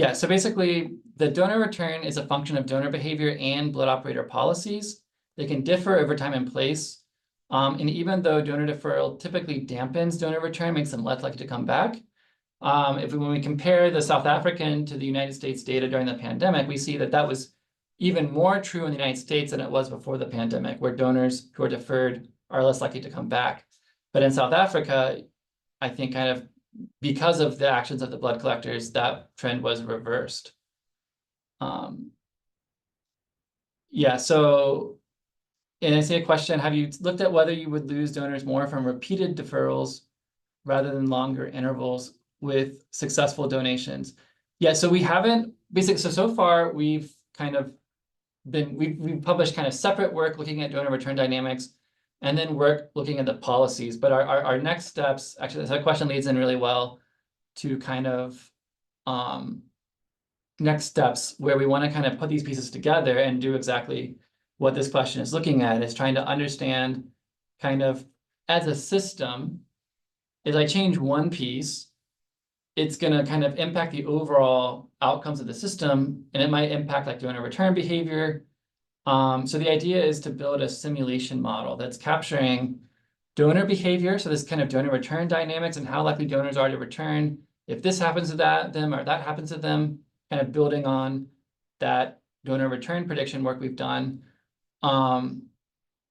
basically the donor return is a function of donor behavior and blood operator policies. They can differ over time and place. And even though donor deferral typically dampens donor return, makes them less likely to come back. When we compare the South African to the United States data during the pandemic, we see that was even more true in the United States than it was before the pandemic, where donors who are deferred are less likely to come back. But in South Africa, I think kind of because of the actions of the blood collectors, that trend was reversed. Yeah, so and I see a question, have you looked at whether you would lose donors more from repeated deferrals rather than longer intervals with successful donations? Yeah, so we haven't basically, so far we've kind of we've published kind of separate work looking at donor return dynamics and then work looking at the policies. But our next steps, actually, that question leads in really well to kind of next steps where we want to kind of put these pieces together and do exactly what this question is looking at, is trying to understand kind of as a system, if I change one piece, it's going to kind of impact the overall outcomes of the system, and it might impact like donor return behavior. So the idea is to build a simulation model that's capturing donor behavior, so this kind of donor return dynamics and how likely donors are to return if this happens to them or that happens to them, kind of building on that donor return prediction work we've done.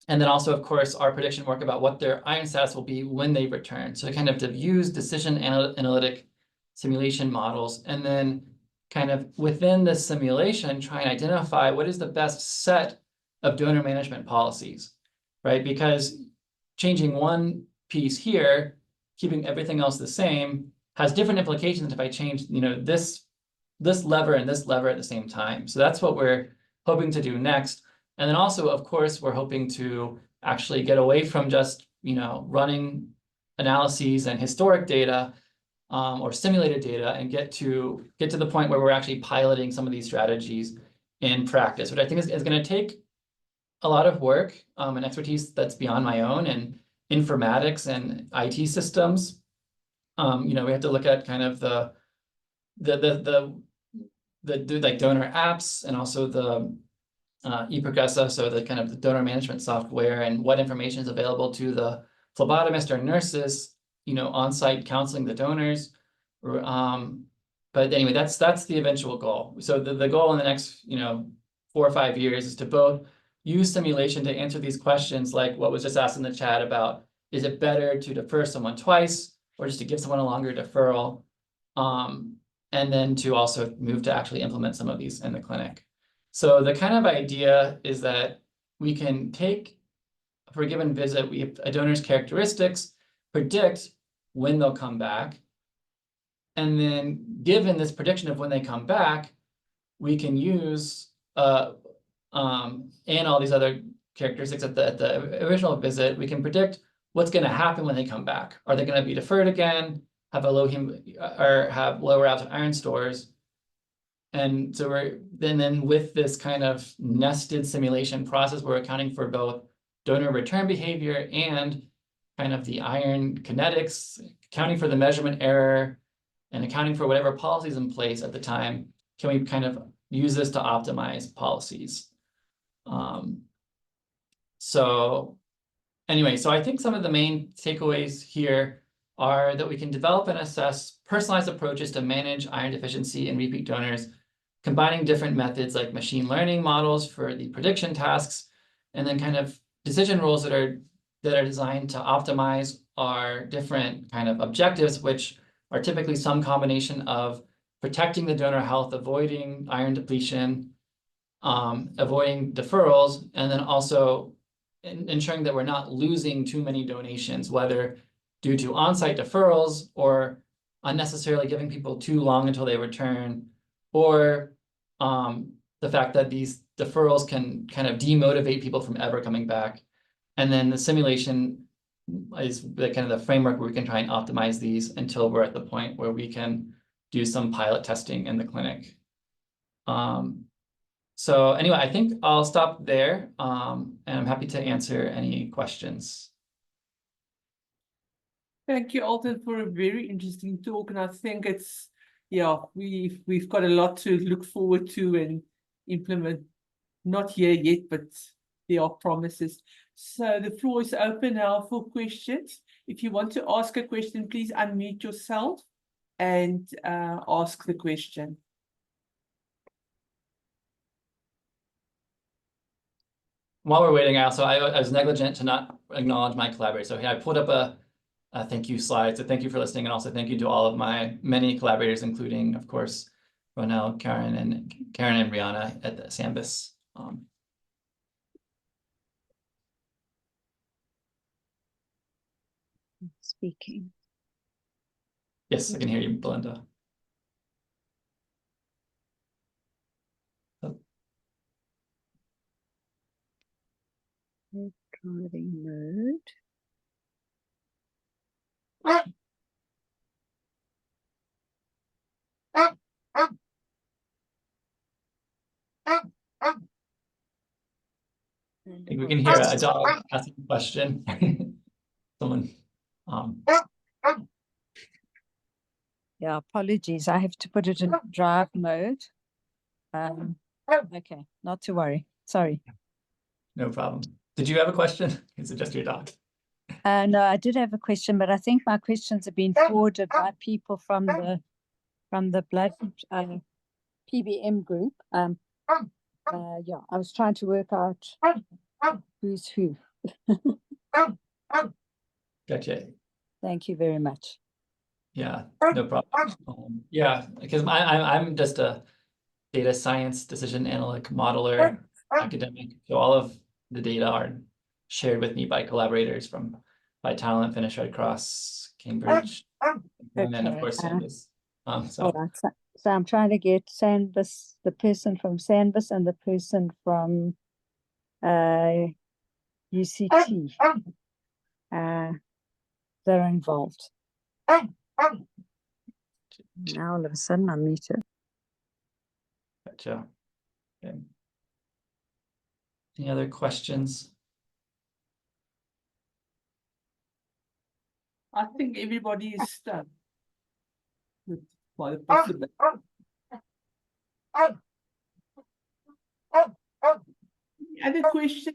And then also, of course, our prediction work about what their iron status will be when they return. So kind of to use decision analytic simulation models, and then kind of within this simulation, try and identify what is the best set of donor management policies, right? Because changing one piece here, keeping everything else the same, has different implications if I change, you know, this lever and this lever at the same time. So that's what we're hoping to do next. And then also, of course, we're hoping to actually get away from just, you know, running analyses and historic data or simulated data, and get to the point where we're actually piloting some of these strategies in practice, which I think is going to take a lot of work and expertise that's beyond my own, and informatics and IT systems. You know, we have to look at kind of the like donor apps, and also the eProgressa, so the kind of the donor management software, and what information is available to the phlebotomist or nurses, you know, on-site counseling the donors. But anyway, that's the eventual goal. So the goal in the next, you know, 4 or 5 years is to both use simulation to answer these questions, like what was just asked in the chat about, is it better to defer someone twice or just to give someone a longer deferral? And then to also move to actually implement some of these in the clinic. So the kind of idea is that we can take, for a given visit, we have a donor's characteristics, predict when they'll come back. And then given this prediction of when they come back, we can use and all these other characteristics at the original visit, we can predict what's going to happen when they come back. Are they going to be deferred again, have a low or have lower absolute iron stores? And so then with this kind of nested simulation process, we're accounting for both donor return behavior and kind of the iron kinetics, accounting for the measurement error, and accounting for whatever policies in place at the time. Can we kind of use this to optimize policies? So anyway, so I think some of the main takeaways here are that we can develop and assess personalized approaches to manage iron deficiency in repeat donors, combining different methods like machine learning models for the prediction tasks, and then kind of decision rules that are designed to optimize our different kind of objectives, which are typically some combination of protecting the donor health, avoiding iron depletion, avoiding deferrals, and then also ensuring that we're not losing too many donations, whether due to on-site deferrals or unnecessarily giving people too long until they return, or the fact that these deferrals can kind of demotivate people from ever coming back. And then the simulation is the kind of the framework where we can try and optimize these until we're at the point where we can do some pilot testing in the clinic. So anyway, I think I'll stop there, and I'm happy to answer any questions. Thank you, Alton, for a very interesting talk. And I think it's, yeah, we've got a lot to look forward to and implement. Not here yet, but there are promises. So the floor is open now for questions. If you want to ask a question, please unmute yourself and ask the question. While we're waiting, I was negligent to not acknowledge my collaborators. So I pulled up a thank you slide. So thank you for listening, and also thank you to all of my many collaborators, including, of course, Ronell, Karen, and Brianna at the Sambus. speaking. Yes, I can hear you, Belinda. Driving mode. I think we can hear a dog asking a question. Someone, Yeah, apologies. I have to put it in drive mode. Okay, not to worry. Sorry. no problem. Did you have a question? Is it just your dog? No, I did have a question, but I think my questions have been forwarded by people from the blood PBM group. Yeah, I was trying to work out who's who. Gotcha. Thank you very much. Yeah, no problem. Yeah, because I'm just a data science decision analytic modeler academic. So all of the data are shared with me by collaborators from Talent, Finnish Red Cross, Cambridge, and then of Okay, course Sandus. All right. So I'm trying to get Sandus, the person from Sandus and the person from UCT. They're involved. Now all of a sudden I'm muted. Gotcha. Okay. Any other questions? I think everybody is stuck. By the possibility. Any other question?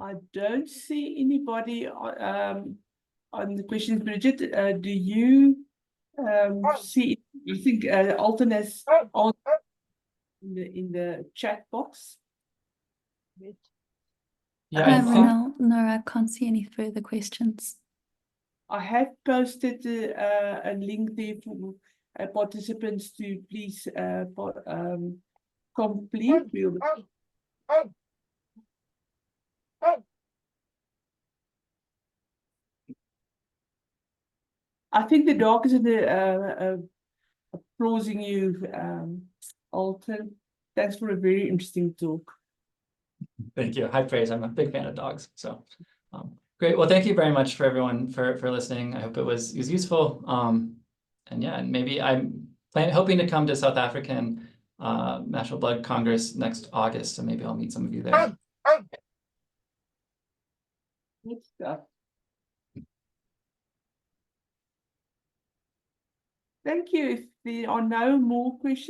I don't see anybody on the questions. Bridget, do you see? I think Alton has on in the chat box. Yeah, Hi, I think Ronald. No, I can't see any further questions. I have posted a link there for participants to please complete. I think the dog is in the applauding you, Alton. Thanks for a very interesting talk. thank you. High praise. I'm a big fan of dogs. So great. Well, thank you very much for everyone for listening. I hope it was useful. And yeah, and maybe I'm hoping to come to South African National Blood Congress next August. So maybe I'll meet some of you there. Good stuff. Thank you. If there are no more questions.